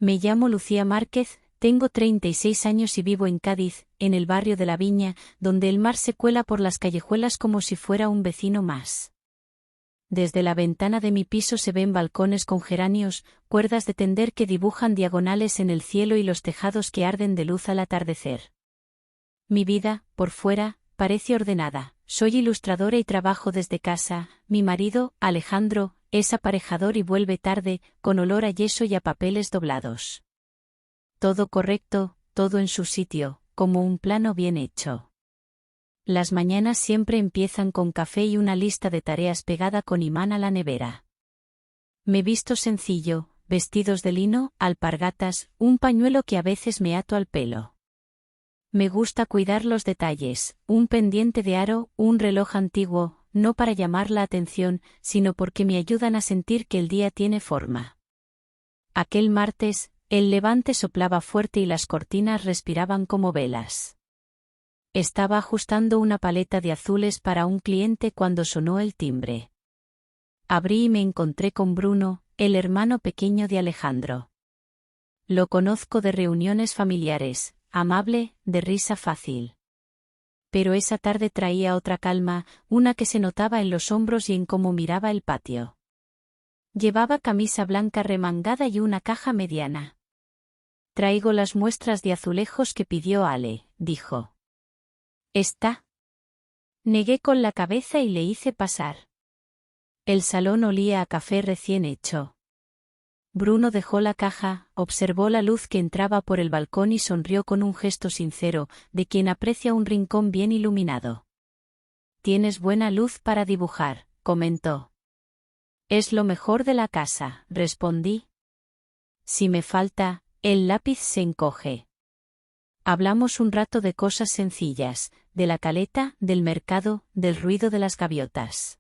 Me llamo Lucía Márquez, tengo 36 años y vivo en Cádiz, en el barrio de La Viña, donde el mar se cuela por las callejuelas como si fuera un vecino más. Desde la ventana de mi piso se ven balcones con geranios, cuerdas de tender que dibujan diagonales en el cielo y los tejados que arden de luz al atardecer. Mi vida, por fuera, parece ordenada. Soy ilustradora y trabajo desde casa. Mi marido, Alejandro, es aparejador y vuelve tarde, con olor a yeso y a papeles doblados. Todo correcto, todo en su sitio, como un plano bien hecho. Las mañanas siempre empiezan con café y una lista de tareas pegada con imán a la nevera. Me visto sencillo, vestidos de lino, alpargatas, un pañuelo que a veces me ato al pelo. Me gusta cuidar los detalles, un pendiente de aro, un reloj antiguo, no para llamar la atención, sino porque me ayudan a sentir que el día tiene forma. Aquel martes, el levante soplaba fuerte y las cortinas respiraban como velas. Estaba ajustando una paleta de azules para un cliente cuando sonó el timbre. Abrí y me encontré con Bruno, el hermano pequeño de Alejandro. Lo conozco de reuniones familiares, amable, de risa fácil. Pero esa tarde traía otra calma, una que se notaba en los hombros y en cómo miraba el patio. Llevaba camisa blanca remangada y una caja mediana. Traigo las muestras de azulejos que pidió Ale, dijo. ¿Está? Negué con la cabeza y le hice pasar. El salón olía a café recién hecho. Bruno dejó la caja, observó la luz que entraba por el balcón y sonrió con un gesto sincero, de quien aprecia un rincón bien iluminado. Tienes buena luz para dibujar, comentó. Es lo mejor de la casa, respondí. Si me falta, el lápiz se encoge. Hablamos un rato de cosas sencillas, de la caleta, del mercado, del ruido de las gaviotas.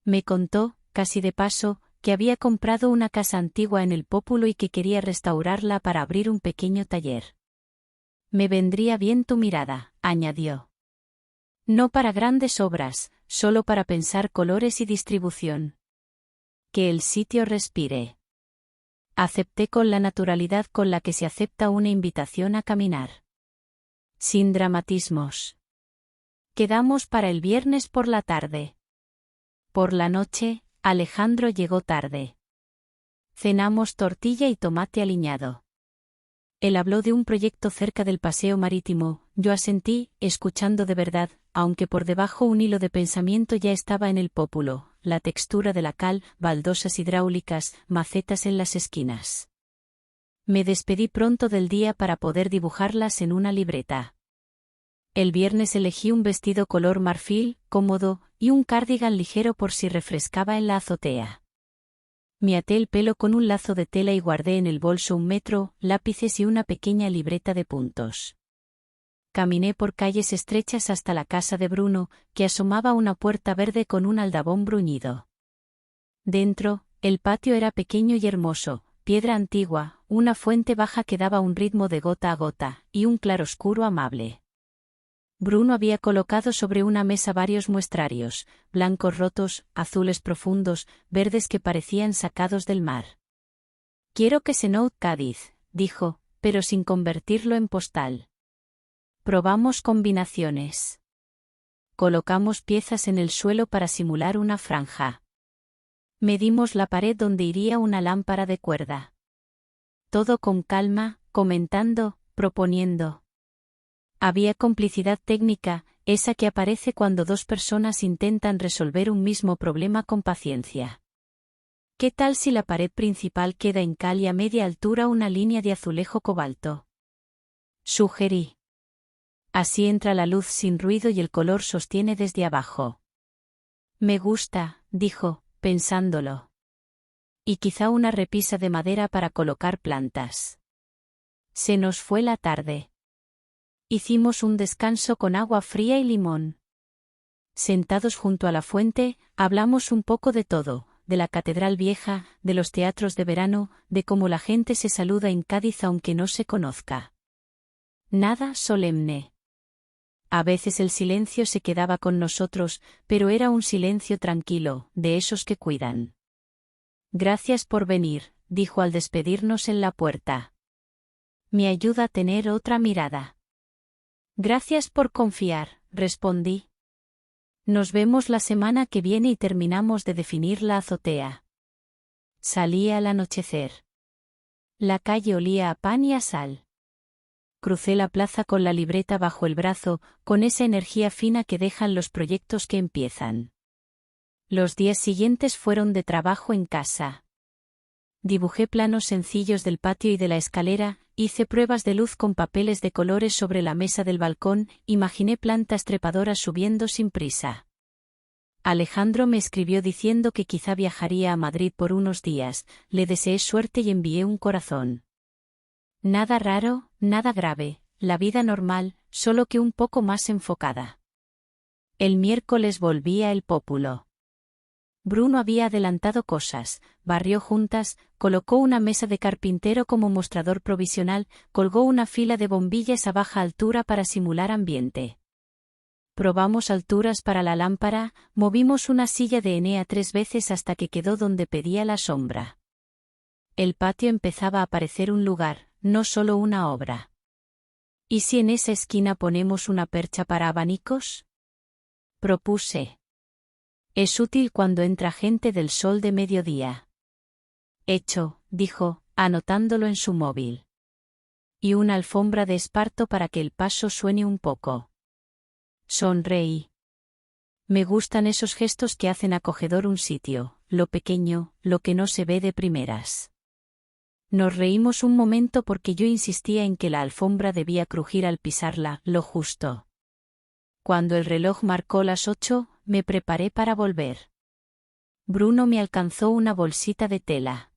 Me contó, casi de paso, que había comprado una casa antigua en el Pópulo y que quería restaurarla para abrir un pequeño taller. Me vendría bien tu mirada, añadió. No para grandes obras, solo para pensar colores y distribución. Que el sitio respire. Acepté con la naturalidad con la que se acepta una invitación a caminar. Sin dramatismos. Quedamos para el viernes por la tarde. Por la noche, Alejandro llegó tarde. Cenamos tortilla y tomate aliñado. Él habló de un proyecto cerca del paseo marítimo, yo asentí, escuchando de verdad, aunque por debajo un hilo de pensamiento ya estaba en el Pópulo, la textura de la cal, baldosas hidráulicas, macetas en las esquinas. Me despedí pronto del día para poder dibujarlas en una libreta. El viernes elegí un vestido color marfil, cómodo, y un cardigan ligero por si refrescaba en la azotea. Me até el pelo con un lazo de tela y guardé en el bolso un metro, lápices y una pequeña libreta de puntos. Caminé por calles estrechas hasta la casa de Bruno, que asomaba una puerta verde con un aldabón bruñido. Dentro, el patio era pequeño y hermoso, piedra antigua, una fuente baja que daba un ritmo de gota a gota, y un claroscuro amable. Bruno había colocado sobre una mesa varios muestrarios, blancos rotos, azules profundos, verdes que parecían sacados del mar. Quiero que se note Cádiz, dijo, pero sin convertirlo en postal. Probamos combinaciones. Colocamos piezas en el suelo para simular una franja. Medimos la pared donde iría una lámpara de cuerda. Todo con calma, comentando, proponiendo. Había complicidad técnica, esa que aparece cuando dos personas intentan resolver un mismo problema con paciencia. ¿Qué tal si la pared principal queda en cal y a media altura una línea de azulejo cobalto? Sugerí. Así entra la luz sin ruido y el color sostiene desde abajo. Me gusta, dijo, pensándolo. Y quizá una repisa de madera para colocar plantas. Se nos fue la tarde. Hicimos un descanso con agua fría y limón. Sentados junto a la fuente, hablamos un poco de todo, de la Catedral Vieja, de los teatros de verano, de cómo la gente se saluda en Cádiz aunque no se conozca. Nada solemne. A veces el silencio se quedaba con nosotros, pero era un silencio tranquilo, de esos que cuidan. Gracias por venir, dijo al despedirnos en la puerta. Me ayuda a tener otra mirada. Gracias por confiar, respondí. Nos vemos la semana que viene y terminamos de definir la azotea. Salí al anochecer. La calle olía a pan y a sal. Crucé la plaza con la libreta bajo el brazo, con esa energía fina que dejan los proyectos que empiezan. Los días siguientes fueron de trabajo en casa. Dibujé planos sencillos del patio y de la escalera, hice pruebas de luz con papeles de colores sobre la mesa del balcón, imaginé plantas trepadoras subiendo sin prisa. Alejandro me escribió diciendo que quizá viajaría a Madrid por unos días, le deseé suerte y envié un corazón. Nada raro, nada grave, la vida normal, solo que un poco más enfocada. El miércoles volví a El Pópulo. Bruno había adelantado cosas, barrió juntas, colocó una mesa de carpintero como mostrador provisional, colgó una fila de bombillas a baja altura para simular ambiente. Probamos alturas para la lámpara, movimos una silla de Enea 3 veces hasta que quedó donde pedía la sombra. El patio empezaba a parecer un lugar, no solo una obra. ¿Y si en esa esquina ponemos una percha para abanicos? Propuse. Es útil cuando entra gente del sol de mediodía. Hecho, dijo, anotándolo en su móvil. Y una alfombra de esparto para que el paso suene un poco. Sonreí. Me gustan esos gestos que hacen acogedor un sitio, lo pequeño, lo que no se ve de primeras. Nos reímos un momento porque yo insistía en que la alfombra debía crujir al pisarla, lo justo. Cuando el reloj marcó las 8, me preparé para volver. Bruno me alcanzó una bolsita de tela.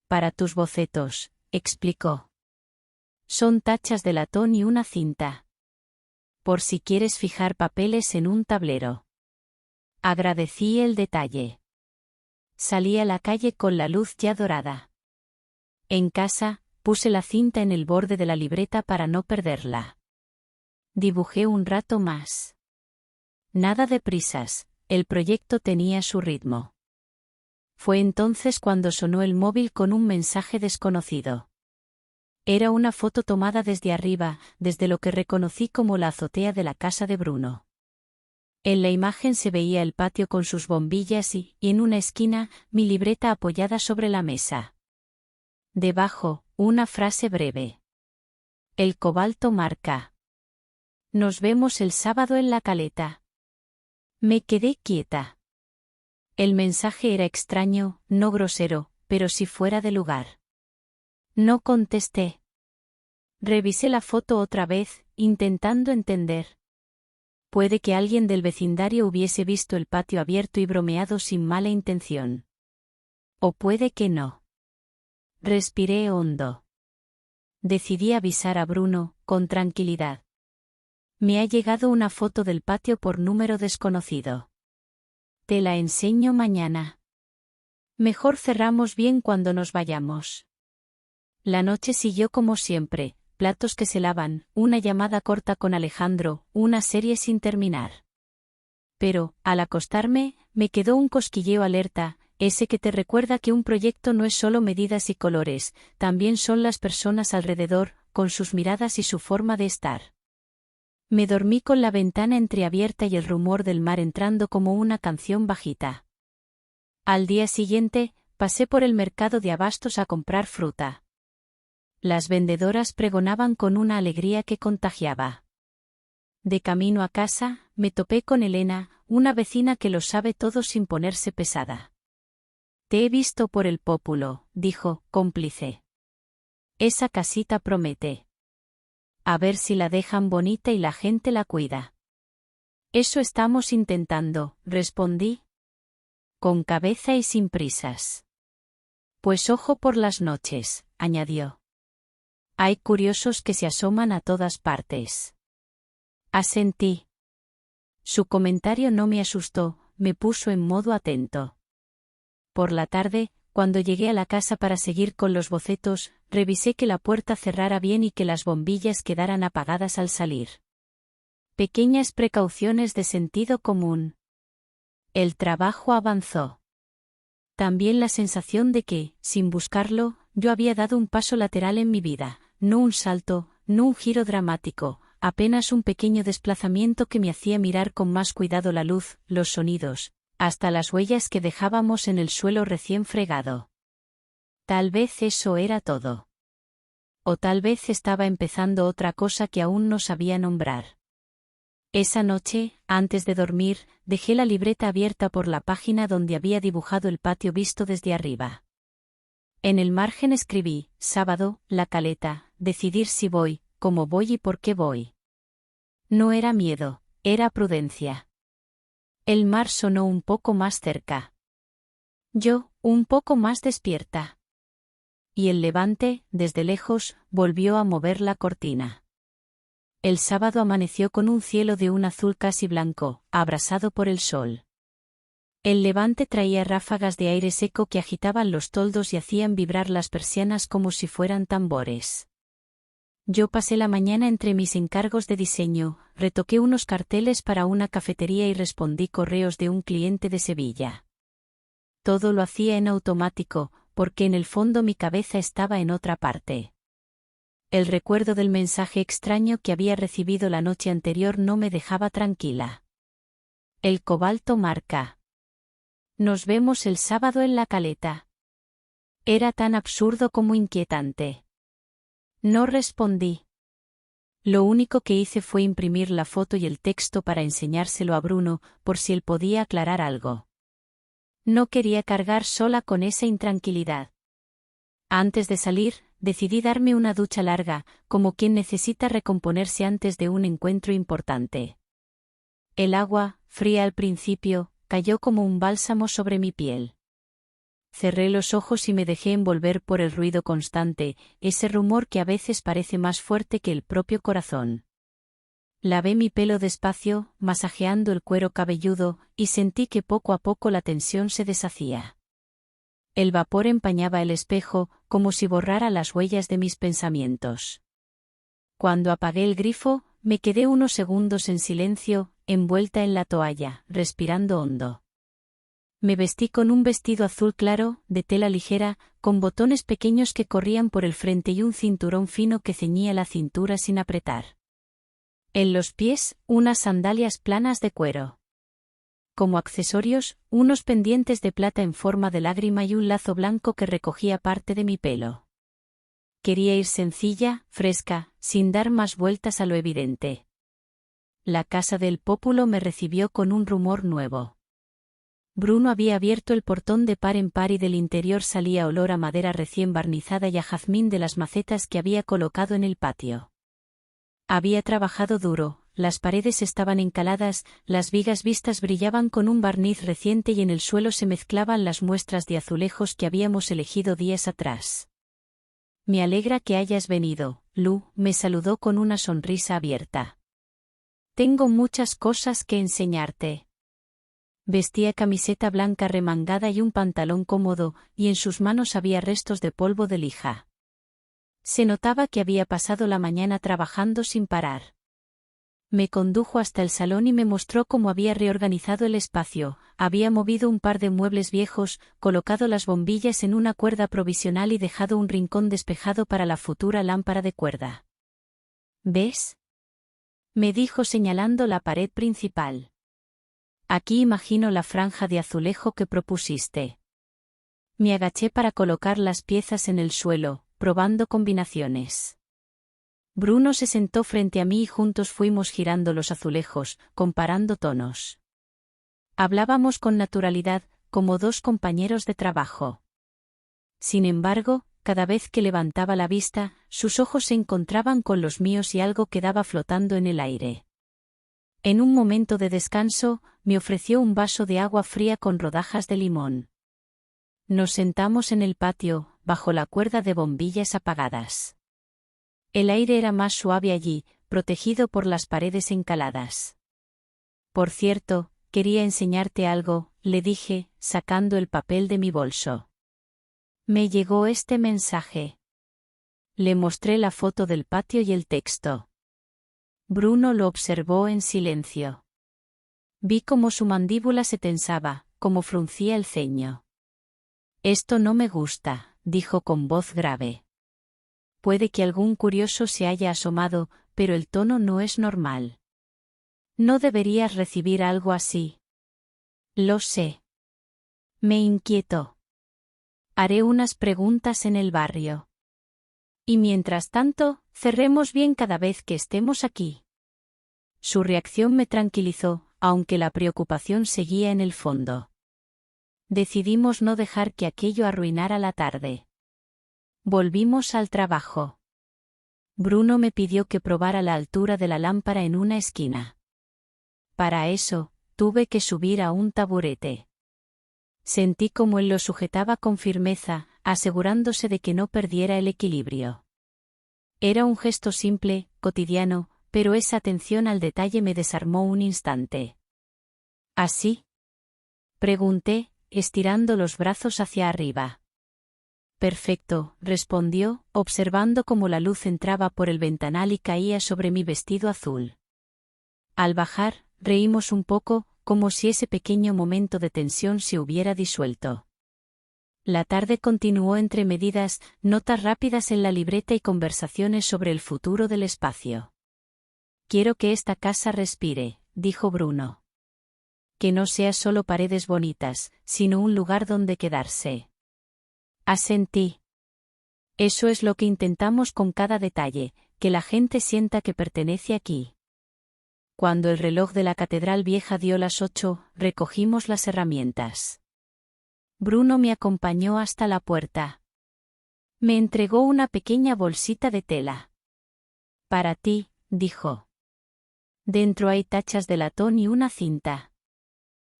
Para tus bocetos, explicó. Son tachas de latón y una cinta. Por si quieres fijar papeles en un tablero. Agradecí el detalle. Salí a la calle con la luz ya dorada. En casa, puse la cinta en el borde de la libreta para no perderla. Dibujé un rato más. Nada de prisas, el proyecto tenía su ritmo. Fue entonces cuando sonó el móvil con un mensaje desconocido. Era una foto tomada desde arriba, desde lo que reconocí como la azotea de la casa de Bruno. En la imagen se veía el patio con sus bombillas y, en una esquina, mi libreta apoyada sobre la mesa. Debajo, una frase breve. El cobalto marca. Nos vemos el sábado en la Caleta. Me quedé quieta. El mensaje era extraño, no grosero, pero sí fuera de lugar. No contesté. Revisé la foto otra vez, intentando entender. Puede que alguien del vecindario hubiese visto el patio abierto y bromeado sin mala intención. O puede que no. Respiré hondo. Decidí avisar a Bruno, con tranquilidad. Me ha llegado una foto del patio por número desconocido. Te la enseño mañana. Mejor cerramos bien cuando nos vayamos. La noche siguió como siempre, platos que se lavan, una llamada corta con Alejandro, una serie sin terminar. Pero, al acostarme, me quedó un cosquilleo alerta, ese que te recuerda que un proyecto no es solo medidas y colores, también son las personas alrededor, con sus miradas y su forma de estar. Me dormí con la ventana entreabierta y el rumor del mar entrando como una canción bajita. Al día siguiente, pasé por el mercado de abastos a comprar fruta. Las vendedoras pregonaban con una alegría que contagiaba. De camino a casa, me topé con Elena, una vecina que lo sabe todo sin ponerse pesada. Te he visto por El Pópulo, dijo, cómplice. Esa casita promete. A ver si la dejan bonita y la gente la cuida. Eso estamos intentando, respondí. Con cabeza y sin prisas. Pues ojo por las noches, añadió. Hay curiosos que se asoman a todas partes. Asentí. Su comentario no me asustó, me puso en modo atento. Por la tarde, cuando llegué a la casa para seguir con los bocetos, revisé que la puerta cerrara bien y que las bombillas quedaran apagadas al salir. Pequeñas precauciones de sentido común. El trabajo avanzó. También la sensación de que, sin buscarlo, yo había dado un paso lateral en mi vida, no un salto, no un giro dramático, apenas un pequeño desplazamiento que me hacía mirar con más cuidado la luz, los sonidos, hasta las huellas que dejábamos en el suelo recién fregado. Tal vez eso era todo. O tal vez estaba empezando otra cosa que aún no sabía nombrar. Esa noche, antes de dormir, dejé la libreta abierta por la página donde había dibujado el patio visto desde arriba. En el margen escribí, sábado, La Caleta, decidir si voy, cómo voy y por qué voy. No era miedo, era prudencia. El mar sonó un poco más cerca. Yo, un poco más despierta. Y el levante, desde lejos, volvió a mover la cortina. El sábado amaneció con un cielo de un azul casi blanco, abrasado por el sol. El levante traía ráfagas de aire seco que agitaban los toldos y hacían vibrar las persianas como si fueran tambores. Yo pasé la mañana entre mis encargos de diseño, retoqué unos carteles para una cafetería y respondí correos de un cliente de Sevilla. Todo lo hacía en automático, porque en el fondo mi cabeza estaba en otra parte. El recuerdo del mensaje extraño que había recibido la noche anterior no me dejaba tranquila. El cobalto marca. Nos vemos el sábado en La Caleta. Era tan absurdo como inquietante. No respondí. Lo único que hice fue imprimir la foto y el texto para enseñárselo a Bruno, por si él podía aclarar algo. No quería cargar sola con esa intranquilidad. Antes de salir, decidí darme una ducha larga, como quien necesita recomponerse antes de un encuentro importante. El agua, fría al principio, cayó como un bálsamo sobre mi piel. Cerré los ojos y me dejé envolver por el ruido constante, ese rumor que a veces parece más fuerte que el propio corazón. Lavé mi pelo despacio, masajeando el cuero cabelludo, y sentí que poco a poco la tensión se deshacía. El vapor empañaba el espejo, como si borrara las huellas de mis pensamientos. Cuando apagué el grifo, me quedé unos segundos en silencio, envuelta en la toalla, respirando hondo. Me vestí con un vestido azul claro, de tela ligera, con botones pequeños que corrían por el frente y un cinturón fino que ceñía la cintura sin apretar. En los pies, unas sandalias planas de cuero. Como accesorios, unos pendientes de plata en forma de lágrima y un lazo blanco que recogía parte de mi pelo. Quería ir sencilla, fresca, sin dar más vueltas a lo evidente. La casa del Pópulo me recibió con un rumor nuevo. Bruno había abierto el portón de par en par y del interior salía olor a madera recién barnizada y a jazmín de las macetas que había colocado en el patio. Había trabajado duro, las paredes estaban encaladas, las vigas vistas brillaban con un barniz reciente y en el suelo se mezclaban las muestras de azulejos que habíamos elegido días atrás. Me alegra que hayas venido, Lu, me saludó con una sonrisa abierta. Tengo muchas cosas que enseñarte. Vestía camiseta blanca remangada y un pantalón cómodo, y en sus manos había restos de polvo de lija. Se notaba que había pasado la mañana trabajando sin parar. Me condujo hasta el salón y me mostró cómo había reorganizado el espacio, había movido un par de muebles viejos, colocado las bombillas en una cuerda provisional y dejado un rincón despejado para la futura lámpara de cuerda. ¿Ves? Me dijo señalando la pared principal. Aquí imagino la franja de azulejo que propusiste. Me agaché para colocar las piezas en el suelo, probando combinaciones. Bruno se sentó frente a mí y juntos fuimos girando los azulejos, comparando tonos. Hablábamos con naturalidad, como dos compañeros de trabajo. Sin embargo, cada vez que levantaba la vista, sus ojos se encontraban con los míos y algo quedaba flotando en el aire. En un momento de descanso, me ofreció un vaso de agua fría con rodajas de limón. Nos sentamos en el patio, bajo la cuerda de bombillas apagadas. El aire era más suave allí, protegido por las paredes encaladas. Por cierto, quería enseñarte algo, le dije, sacando el papel de mi bolso. Me llegó este mensaje. Le mostré la foto del patio y el texto. Bruno lo observó en silencio. Vi cómo su mandíbula se tensaba, cómo fruncía el ceño. Esto no me gusta, dijo con voz grave. Puede que algún curioso se haya asomado, pero el tono no es normal. No deberías recibir algo así. Lo sé. Me inquietó. Haré unas preguntas en el barrio. Y mientras tanto, cerremos bien cada vez que estemos aquí. Su reacción me tranquilizó, aunque la preocupación seguía en el fondo. Decidimos no dejar que aquello arruinara la tarde. Volvimos al trabajo. Bruno me pidió que probara la altura de la lámpara en una esquina. Para eso, tuve que subir a un taburete. Sentí como él lo sujetaba con firmeza, asegurándose de que no perdiera el equilibrio. Era un gesto simple, cotidiano, pero esa atención al detalle me desarmó un instante. ¿Así? Pregunté, estirando los brazos hacia arriba. Perfecto, respondió, observando cómo la luz entraba por el ventanal y caía sobre mi vestido azul. Al bajar, reímos un poco, como si ese pequeño momento de tensión se hubiera disuelto. La tarde continuó entre medidas, notas rápidas en la libreta y conversaciones sobre el futuro del espacio. Quiero que esta casa respire, dijo Bruno. Que no sea solo paredes bonitas, sino un lugar donde quedarse. Asentí. Eso es lo que intentamos con cada detalle, que la gente sienta que pertenece aquí. Cuando el reloj de la catedral vieja dio las 8, recogimos las herramientas. Bruno me acompañó hasta la puerta. Me entregó una pequeña bolsita de tela. Para ti, dijo. Dentro hay tachas de latón y una cinta.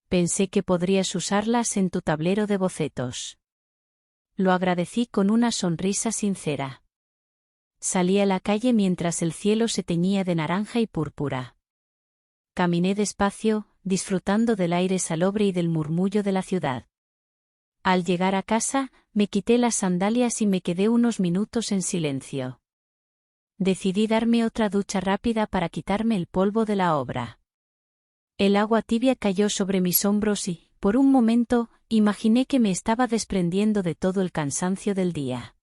Pensé que podrías usarlas en tu tablero de bocetos. Lo agradecí con una sonrisa sincera. Salí a la calle mientras el cielo se teñía de naranja y púrpura. Caminé despacio, disfrutando del aire salobre y del murmullo de la ciudad. Al llegar a casa, me quité las sandalias y me quedé unos minutos en silencio. Decidí darme otra ducha rápida para quitarme el polvo de la obra. El agua tibia cayó sobre mis hombros y, por un momento, imaginé que me estaba desprendiendo de todo el cansancio del día.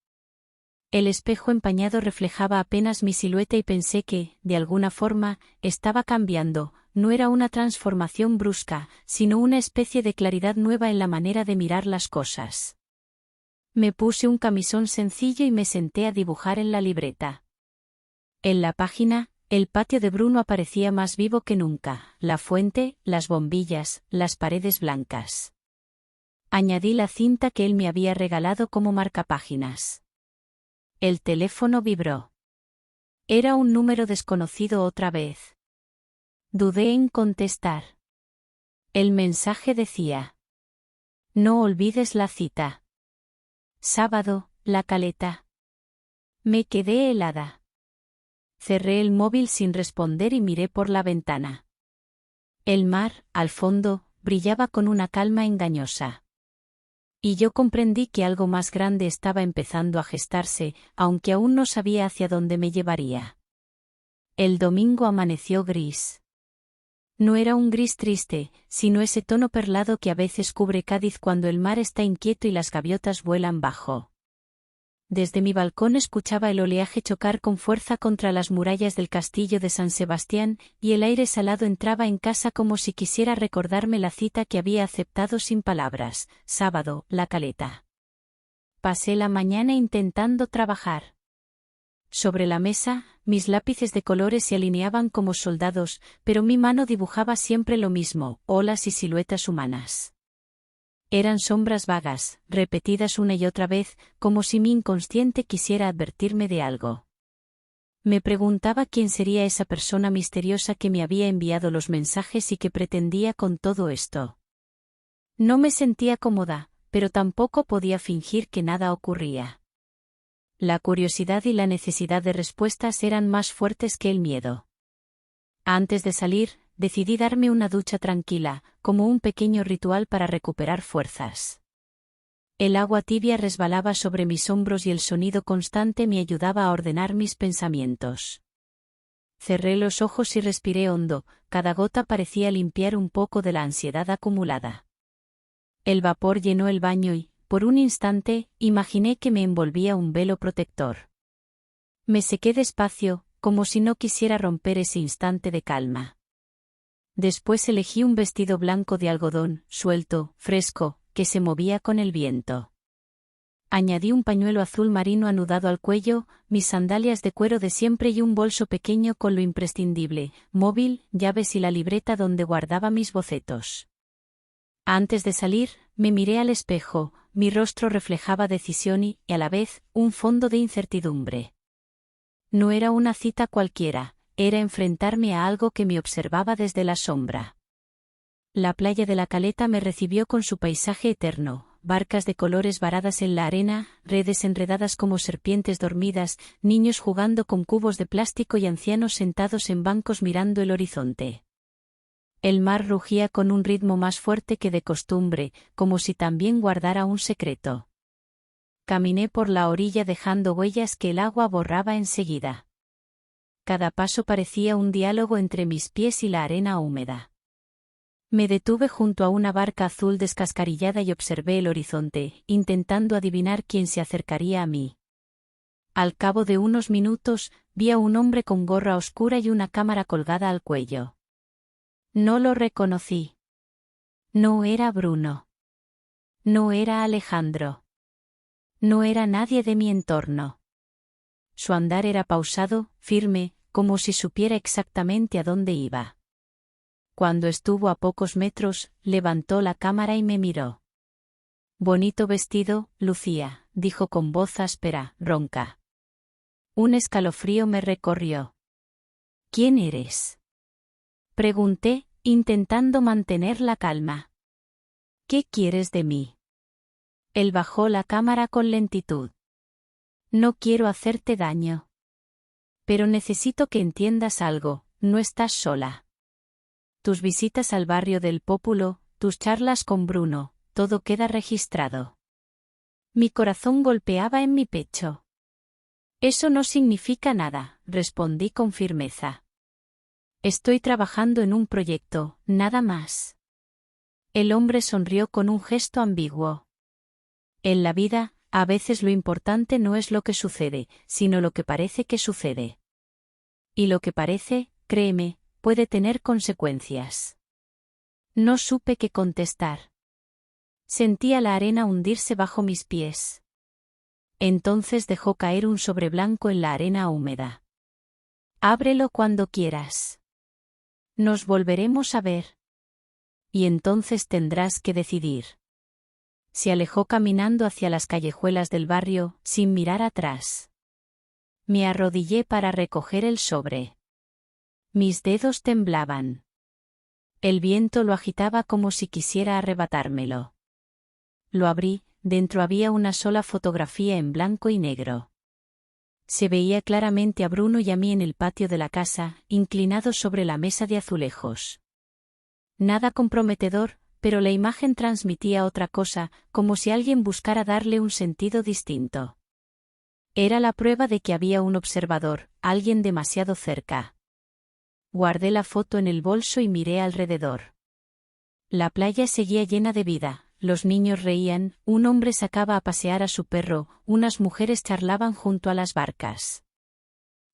El espejo empañado reflejaba apenas mi silueta y pensé que, de alguna forma, estaba cambiando. No era una transformación brusca, sino una especie de claridad nueva en la manera de mirar las cosas. Me puse un camisón sencillo y me senté a dibujar en la libreta. En la página, el patio de Bruno aparecía más vivo que nunca, la fuente, las bombillas, las paredes blancas. Añadí la cinta que él me había regalado como marcapáginas. El teléfono vibró. Era un número desconocido otra vez. Dudé en contestar. El mensaje decía: no olvides la cita. Sábado, La Caleta. Me quedé helada. Cerré el móvil sin responder y miré por la ventana. El mar, al fondo, brillaba con una calma engañosa. Y yo comprendí que algo más grande estaba empezando a gestarse, aunque aún no sabía hacia dónde me llevaría. El domingo amaneció gris. No era un gris triste, sino ese tono perlado que a veces cubre Cádiz cuando el mar está inquieto y las gaviotas vuelan bajo. Desde mi balcón escuchaba el oleaje chocar con fuerza contra las murallas del castillo de San Sebastián, y el aire salado entraba en casa como si quisiera recordarme la cita que había aceptado sin palabras: sábado, La Caleta. Pasé la mañana intentando trabajar. Sobre la mesa, mis lápices de colores se alineaban como soldados, pero mi mano dibujaba siempre lo mismo: olas y siluetas humanas. Eran sombras vagas, repetidas una y otra vez, como si mi inconsciente quisiera advertirme de algo. Me preguntaba quién sería esa persona misteriosa que me había enviado los mensajes y que pretendía con todo esto. No me sentía cómoda, pero tampoco podía fingir que nada ocurría. La curiosidad y la necesidad de respuestas eran más fuertes que el miedo. Antes de salir, decidí darme una ducha tranquila, como un pequeño ritual para recuperar fuerzas. El agua tibia resbalaba sobre mis hombros y el sonido constante me ayudaba a ordenar mis pensamientos. Cerré los ojos y respiré hondo, cada gota parecía limpiar un poco de la ansiedad acumulada. El vapor llenó el baño y, por un instante, imaginé que me envolvía un velo protector. Me sequé despacio, como si no quisiera romper ese instante de calma. Después elegí un vestido blanco de algodón, suelto, fresco, que se movía con el viento. Añadí un pañuelo azul marino anudado al cuello, mis sandalias de cuero de siempre y un bolso pequeño con lo imprescindible, móvil, llaves y la libreta donde guardaba mis bocetos. Antes de salir, me miré al espejo, mi rostro reflejaba decisión y, a la vez, un fondo de incertidumbre. No era una cita cualquiera, era enfrentarme a algo que me observaba desde la sombra. La playa de la Caleta me recibió con su paisaje eterno. Barcas de colores varadas en la arena, redes enredadas como serpientes dormidas, niños jugando con cubos de plástico y ancianos sentados en bancos mirando el horizonte. El mar rugía con un ritmo más fuerte que de costumbre, como si también guardara un secreto. Caminé por la orilla dejando huellas que el agua borraba enseguida. Cada paso parecía un diálogo entre mis pies y la arena húmeda. Me detuve junto a una barca azul descascarillada y observé el horizonte, intentando adivinar quién se acercaría a mí. Al cabo de unos minutos, vi a un hombre con gorra oscura y una cámara colgada al cuello. No lo reconocí. No era Bruno. No era Alejandro. No era nadie de mi entorno. Su andar era pausado, firme, como si supiera exactamente a dónde iba. Cuando estuvo a pocos metros, levantó la cámara y me miró. Bonito vestido, Lucía, dijo con voz áspera, ronca. Un escalofrío me recorrió. ¿Quién eres? Pregunté, intentando mantener la calma. ¿Qué quieres de mí? Él bajó la cámara con lentitud. No quiero hacerte daño. Pero necesito que entiendas algo, no estás sola. Tus visitas al barrio del Pópulo, tus charlas con Bruno, todo queda registrado. Mi corazón golpeaba en mi pecho. Eso no significa nada, respondí con firmeza. Estoy trabajando en un proyecto, nada más. El hombre sonrió con un gesto ambiguo. En la vida, a veces lo importante no es lo que sucede, sino lo que parece que sucede. Y lo que parece, créeme, puede tener consecuencias. No supe qué contestar. Sentía la arena hundirse bajo mis pies. Entonces dejó caer un sobre blanco en la arena húmeda. Ábrelo cuando quieras. Nos volveremos a ver. Y entonces tendrás que decidir. Se alejó caminando hacia las callejuelas del barrio, sin mirar atrás. Me arrodillé para recoger el sobre. Mis dedos temblaban. El viento lo agitaba como si quisiera arrebatármelo. Lo abrí, dentro había una sola fotografía en blanco y negro. Se veía claramente a Bruno y a mí en el patio de la casa, inclinados sobre la mesa de azulejos. Nada comprometedor, pero la imagen transmitía otra cosa, como si alguien buscara darle un sentido distinto. Era la prueba de que había un observador, alguien demasiado cerca. Guardé la foto en el bolso y miré alrededor. La playa seguía llena de vida, los niños reían, un hombre sacaba a pasear a su perro, unas mujeres charlaban junto a las barcas.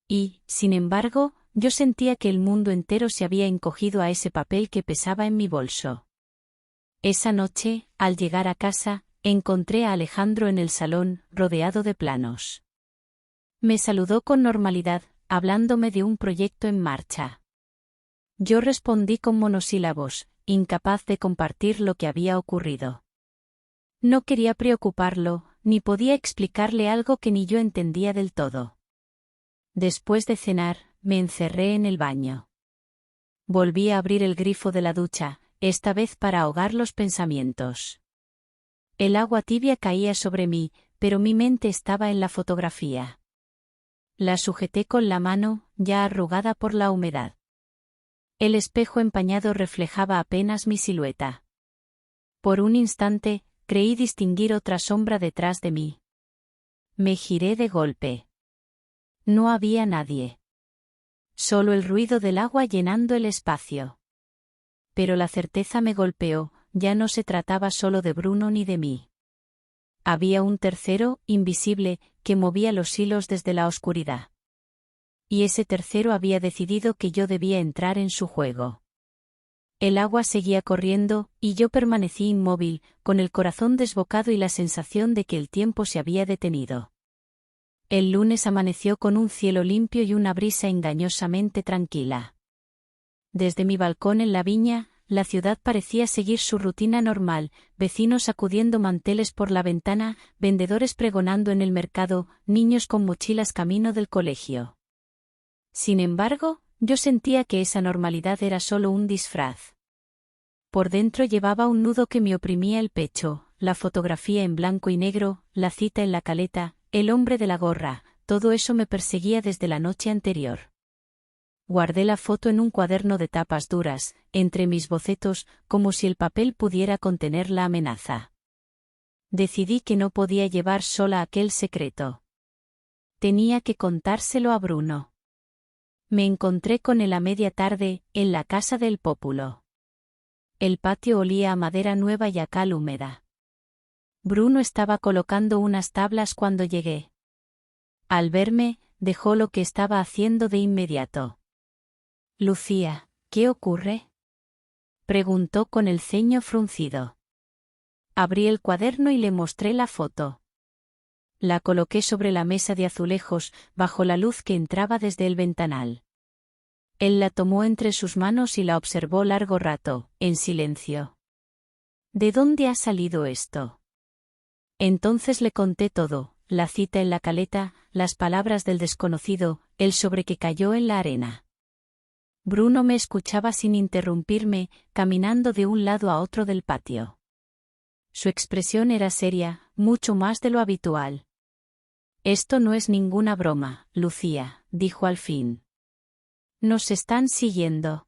Y, sin embargo, yo sentía que el mundo entero se había encogido a ese papel que pesaba en mi bolso. Esa noche, al llegar a casa, encontré a Alejandro en el salón, rodeado de planos. Me saludó con normalidad, hablándome de un proyecto en marcha. Yo respondí con monosílabos, incapaz de compartir lo que había ocurrido. No quería preocuparlo, ni podía explicarle algo que ni yo entendía del todo. Después de cenar, me encerré en el baño. Volví a abrir el grifo de la ducha, esta vez para ahogar los pensamientos. El agua tibia caía sobre mí, pero mi mente estaba en la fotografía. La sujeté con la mano, ya arrugada por la humedad. El espejo empañado reflejaba apenas mi silueta. Por un instante, creí distinguir otra sombra detrás de mí. Me giré de golpe. No había nadie. Solo el ruido del agua llenando el espacio. Pero la certeza me golpeó, ya no se trataba solo de Bruno ni de mí. Había un tercero, invisible, que movía los hilos desde la oscuridad. Y ese tercero había decidido que yo debía entrar en su juego. El agua seguía corriendo, y yo permanecí inmóvil, con el corazón desbocado y la sensación de que el tiempo se había detenido. El lunes amaneció con un cielo limpio y una brisa engañosamente tranquila. Desde mi balcón en la viña, la ciudad parecía seguir su rutina normal, vecinos sacudiendo manteles por la ventana, vendedores pregonando en el mercado, niños con mochilas camino del colegio. Sin embargo, yo sentía que esa normalidad era solo un disfraz. Por dentro llevaba un nudo que me oprimía el pecho, la fotografía en blanco y negro, la cita en la caleta, el hombre de la gorra, todo eso me perseguía desde la noche anterior. Guardé la foto en un cuaderno de tapas duras, entre mis bocetos, como si el papel pudiera contener la amenaza. Decidí que no podía llevar sola aquel secreto. Tenía que contárselo a Bruno. Me encontré con él a media tarde, en la casa del Pópulo. El patio olía a madera nueva y a cal húmeda. Bruno estaba colocando unas tablas cuando llegué. Al verme, dejó lo que estaba haciendo de inmediato. «Lucía, ¿qué ocurre?», preguntó con el ceño fruncido. Abrí el cuaderno y le mostré la foto. La coloqué sobre la mesa de azulejos, bajo la luz que entraba desde el ventanal. Él la tomó entre sus manos y la observó largo rato, en silencio. «¿De dónde ha salido esto?». Entonces le conté todo, la cita en la caleta, las palabras del desconocido, el sobre que cayó en la arena. Bruno me escuchaba sin interrumpirme, caminando de un lado a otro del patio. Su expresión era seria, mucho más de lo habitual. «Esto no es ninguna broma, Lucía», dijo al fin. «Nos están siguiendo.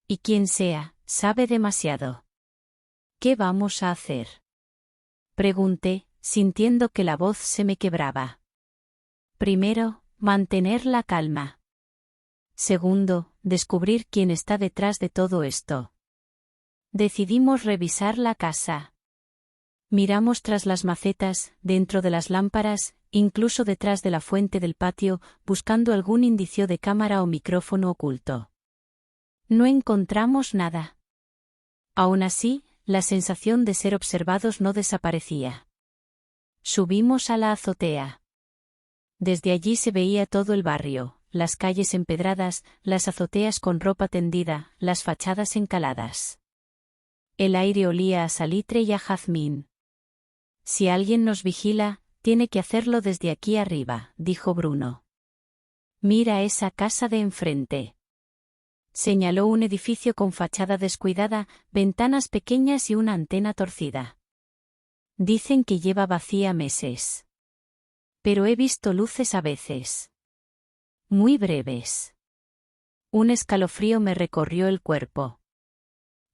Y quien sea, sabe demasiado». «¿Qué vamos a hacer?», pregunté, sintiendo que la voz se me quebraba. «Primero, mantener la calma. Segundo, descubrir quién está detrás de todo esto». Decidimos revisar la casa. Miramos tras las macetas, dentro de las lámparas, incluso detrás de la fuente del patio, buscando algún indicio de cámara o micrófono oculto. No encontramos nada. Aún así, la sensación de ser observados no desaparecía. Subimos a la azotea. Desde allí se veía todo el barrio, las calles empedradas, las azoteas con ropa tendida, las fachadas encaladas. El aire olía a salitre y a jazmín. «Si alguien nos vigila, tiene que hacerlo desde aquí arriba», dijo Bruno. «Mira esa casa de enfrente». Señaló un edificio con fachada descuidada, ventanas pequeñas y una antena torcida. «Dicen que lleva vacía meses. Pero he visto luces a veces. Muy breves». Un escalofrío me recorrió el cuerpo.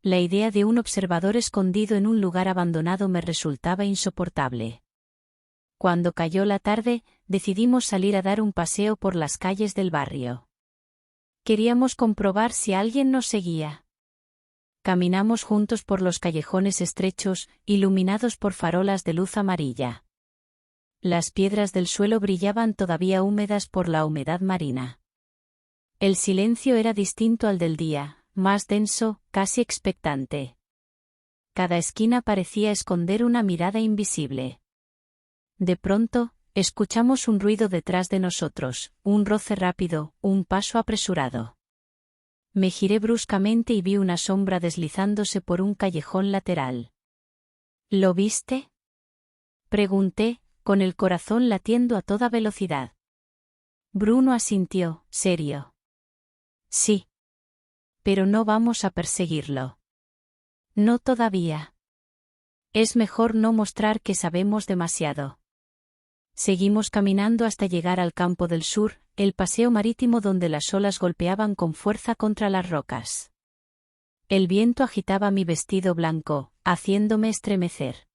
La idea de un observador escondido en un lugar abandonado me resultaba insoportable. Cuando cayó la tarde, decidimos salir a dar un paseo por las calles del barrio. Queríamos comprobar si alguien nos seguía. Caminamos juntos por los callejones estrechos, iluminados por farolas de luz amarilla. Las piedras del suelo brillaban todavía húmedas por la humedad marina. El silencio era distinto al del día, más denso, casi expectante. Cada esquina parecía esconder una mirada invisible. De pronto, escuchamos un ruido detrás de nosotros, un roce rápido, un paso apresurado. Me giré bruscamente y vi una sombra deslizándose por un callejón lateral. «¿Lo viste?», pregunté, con el corazón latiendo a toda velocidad. Bruno asintió, serio. «Sí. Pero no vamos a perseguirlo. No todavía. Es mejor no mostrar que sabemos demasiado». Seguimos caminando hasta llegar al campo del sur, el paseo marítimo donde las olas golpeaban con fuerza contra las rocas. El viento agitaba mi vestido blanco, haciéndome estremecer.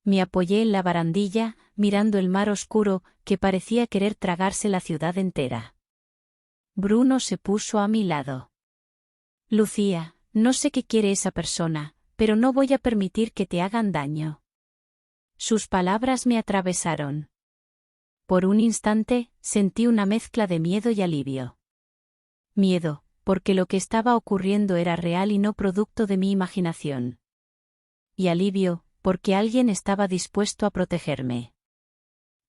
Me apoyé en la barandilla, mirando el mar oscuro, que parecía querer tragarse la ciudad entera. Bruno se puso a mi lado. «Lucía, no sé qué quiere esa persona, pero no voy a permitir que te hagan daño. Sus palabras me atravesaron. Por un instante, sentí una mezcla de miedo y alivio. Miedo, porque lo que estaba ocurriendo era real y no producto de mi imaginación. Y alivio, porque alguien estaba dispuesto a protegerme.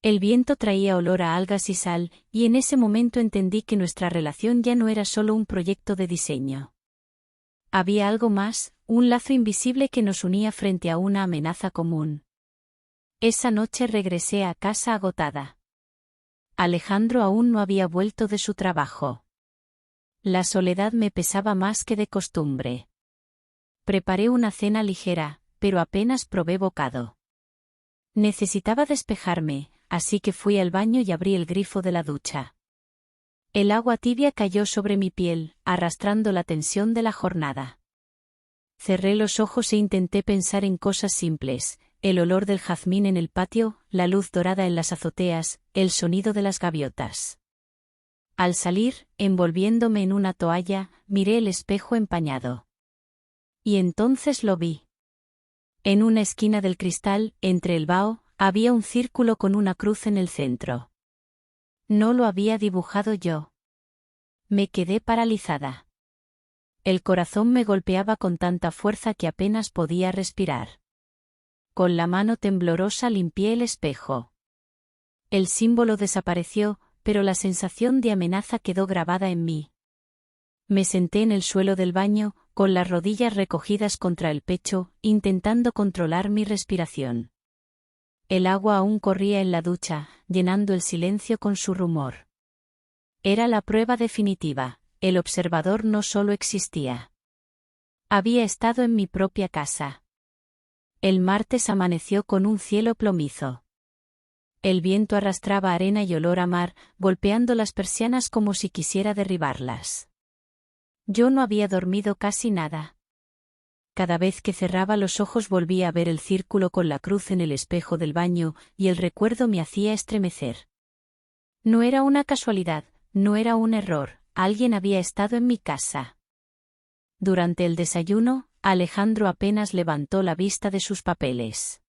El viento traía olor a algas y sal, y en ese momento entendí que nuestra relación ya no era solo un proyecto de diseño. Había algo más, un lazo invisible que nos unía frente a una amenaza común. Esa noche regresé a casa agotada. Alejandro aún no había vuelto de su trabajo. La soledad me pesaba más que de costumbre. Preparé una cena ligera, pero apenas probé bocado. Necesitaba despejarme, así que fui al baño y abrí el grifo de la ducha. El agua tibia cayó sobre mi piel, arrastrando la tensión de la jornada. Cerré los ojos e intenté pensar en cosas simples: el olor del jazmín en el patio, la luz dorada en las azoteas, el sonido de las gaviotas. Al salir, envolviéndome en una toalla, miré el espejo empañado. Y entonces lo vi. En una esquina del cristal, entre el vaho, había un círculo con una cruz en el centro. No lo había dibujado yo. Me quedé paralizada. El corazón me golpeaba con tanta fuerza que apenas podía respirar. Con la mano temblorosa limpié el espejo. El símbolo desapareció, pero la sensación de amenaza quedó grabada en mí. Me senté en el suelo del baño, con las rodillas recogidas contra el pecho, intentando controlar mi respiración. El agua aún corría en la ducha, llenando el silencio con su rumor. Era la prueba definitiva: el observador no solo existía. Había estado en mi propia casa. El martes amaneció con un cielo plomizo. El viento arrastraba arena y olor a mar, golpeando las persianas como si quisiera derribarlas. Yo no había dormido casi nada. Cada vez que cerraba los ojos volvía a ver el círculo con la cruz en el espejo del baño, y el recuerdo me hacía estremecer. No era una casualidad, no era un error, alguien había estado en mi casa. Durante el desayuno, Alejandro apenas levantó la vista de sus papeles.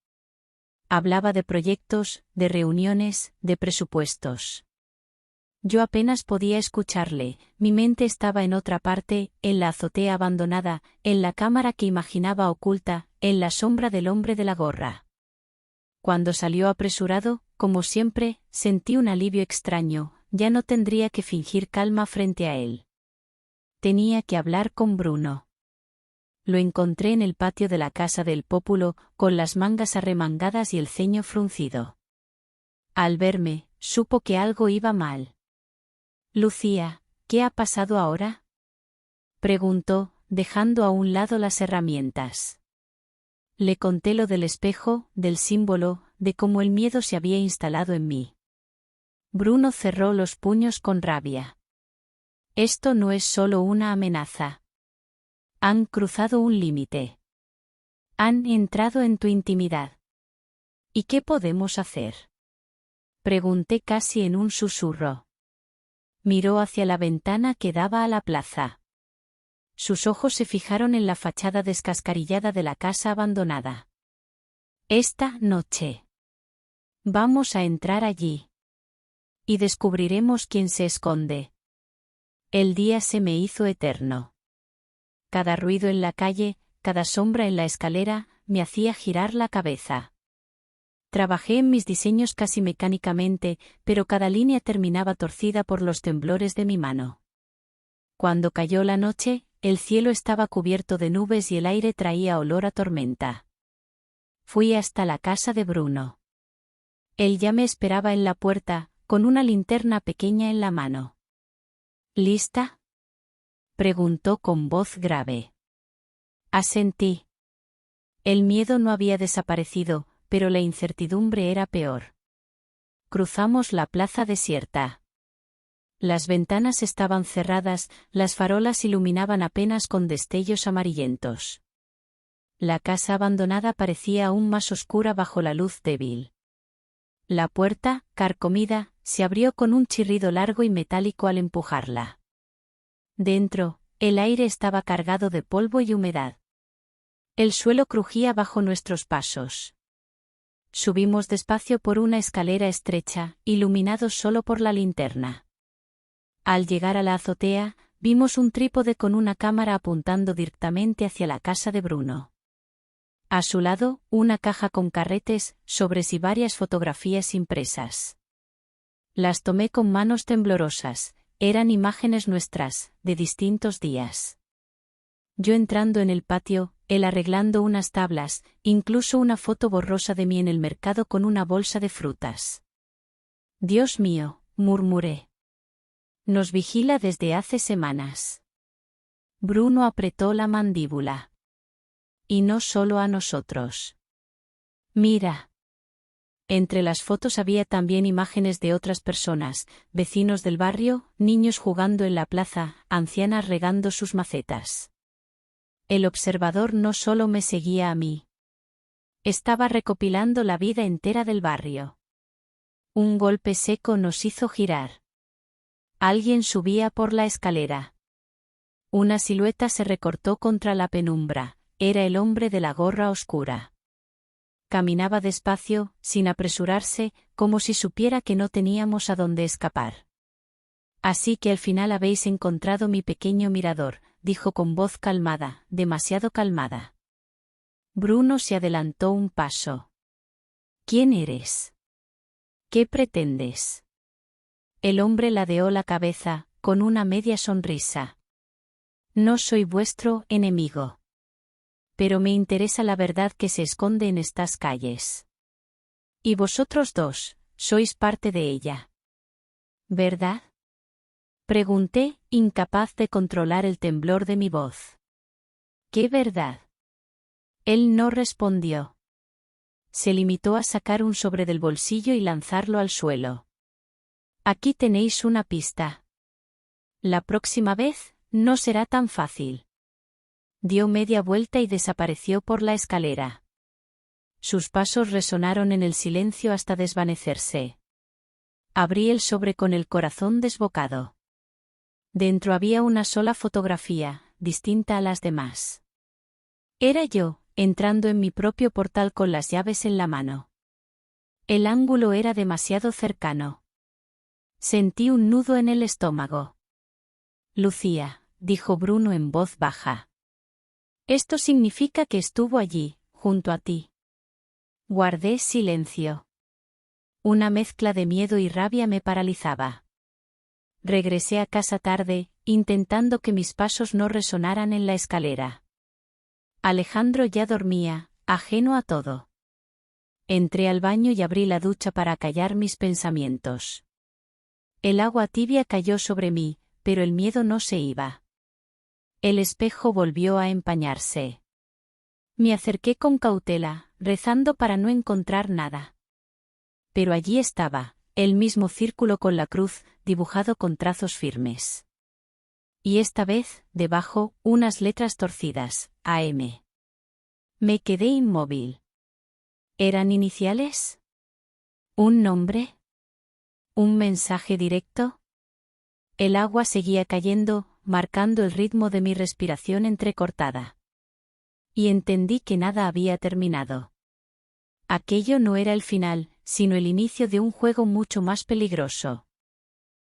Hablaba de proyectos, de reuniones, de presupuestos. Yo apenas podía escucharle, mi mente estaba en otra parte, en la azotea abandonada, en la cámara que imaginaba oculta, en la sombra del hombre de la gorra. Cuando salió apresurado, como siempre, sentí un alivio extraño: ya no tendría que fingir calma frente a él. Tenía que hablar con Bruno. Lo encontré en el patio de la Casa del Pópulo, con las mangas arremangadas y el ceño fruncido. Al verme, supo que algo iba mal. «Lucía, ¿qué ha pasado ahora?», preguntó, dejando a un lado las herramientas. Le conté lo del espejo, del símbolo, de cómo el miedo se había instalado en mí. Bruno cerró los puños con rabia. «Esto no es solo una amenaza. Han cruzado un límite. Han entrado en tu intimidad. ¿Y qué podemos hacer?», pregunté casi en un susurro. Miró hacia la ventana que daba a la plaza. Sus ojos se fijaron en la fachada descascarillada de la casa abandonada. «Esta noche. Vamos a entrar allí. Y descubriremos quién se esconde». El día se me hizo eterno. Cada ruido en la calle, cada sombra en la escalera, me hacía girar la cabeza. Trabajé en mis diseños casi mecánicamente, pero cada línea terminaba torcida por los temblores de mi mano. Cuando cayó la noche, el cielo estaba cubierto de nubes y el aire traía olor a tormenta. Fui hasta la casa de Bruno. Él ya me esperaba en la puerta, con una linterna pequeña en la mano. «¿Lista?», preguntó con voz grave. Asentí. El miedo no había desaparecido, pero la incertidumbre era peor. Cruzamos la plaza desierta. Las ventanas estaban cerradas, las farolas iluminaban apenas con destellos amarillentos. La casa abandonada parecía aún más oscura bajo la luz débil. La puerta, carcomida, se abrió con un chirrido largo y metálico al empujarla. Dentro, el aire estaba cargado de polvo y humedad. El suelo crujía bajo nuestros pasos. Subimos despacio por una escalera estrecha, iluminados solo por la linterna. Al llegar a la azotea, vimos un trípode con una cámara apuntando directamente hacia la casa de Bruno. A su lado, una caja con carretes, sobres y varias fotografías impresas. Las tomé con manos temblorosas, eran imágenes nuestras, de distintos días. Yo entrando en el patio, él arreglando unas tablas, incluso una foto borrosa de mí en el mercado con una bolsa de frutas. Dios mío, murmuré. Nos vigila desde hace semanas. Bruno apretó la mandíbula. Y no solo a nosotros. Mira. Entre las fotos había también imágenes de otras personas, vecinos del barrio, niños jugando en la plaza, ancianas regando sus macetas. El observador no solo me seguía a mí. Estaba recopilando la vida entera del barrio. Un golpe seco nos hizo girar. Alguien subía por la escalera. Una silueta se recortó contra la penumbra, era el hombre de la gorra oscura. Caminaba despacio, sin apresurarse, como si supiera que no teníamos a dónde escapar. Así que al final habéis encontrado mi pequeño mirador, dijo con voz calmada, demasiado calmada. Bruno se adelantó un paso. ¿Quién eres? ¿Qué pretendes? El hombre ladeó la cabeza, con una media sonrisa. No soy vuestro enemigo. Pero me interesa la verdad que se esconde en estas calles. Y vosotros dos, sois parte de ella. ¿Verdad? Pregunté, incapaz de controlar el temblor de mi voz. ¿Qué verdad? Él no respondió. Se limitó a sacar un sobre del bolsillo y lanzarlo al suelo. Aquí tenéis una pista. La próxima vez, no será tan fácil. Dio media vuelta y desapareció por la escalera. Sus pasos resonaron en el silencio hasta desvanecerse. Abrí el sobre con el corazón desbocado. Dentro había una sola fotografía, distinta a las demás. Era yo, entrando en mi propio portal con las llaves en la mano. El ángulo era demasiado cercano. Sentí un nudo en el estómago. Lucía, dijo Bruno en voz baja. Esto significa que estuvo allí, junto a ti. Guardé silencio. Una mezcla de miedo y rabia me paralizaba. Regresé a casa tarde, intentando que mis pasos no resonaran en la escalera. Alejandro ya dormía, ajeno a todo. Entré al baño y abrí la ducha para acallar mis pensamientos. El agua tibia cayó sobre mí, pero el miedo no se iba. El espejo volvió a empañarse. Me acerqué con cautela, rezando para no encontrar nada. Pero allí estaba, el mismo círculo con la cruz, dibujado con trazos firmes. Y esta vez, debajo, unas letras torcidas, AM. Me quedé inmóvil. ¿Eran iniciales? ¿Un nombre? ¿Un mensaje directo? El agua seguía cayendo, marcando el ritmo de mi respiración entrecortada. Y entendí que nada había terminado. Aquello no era el final, sino el inicio de un juego mucho más peligroso.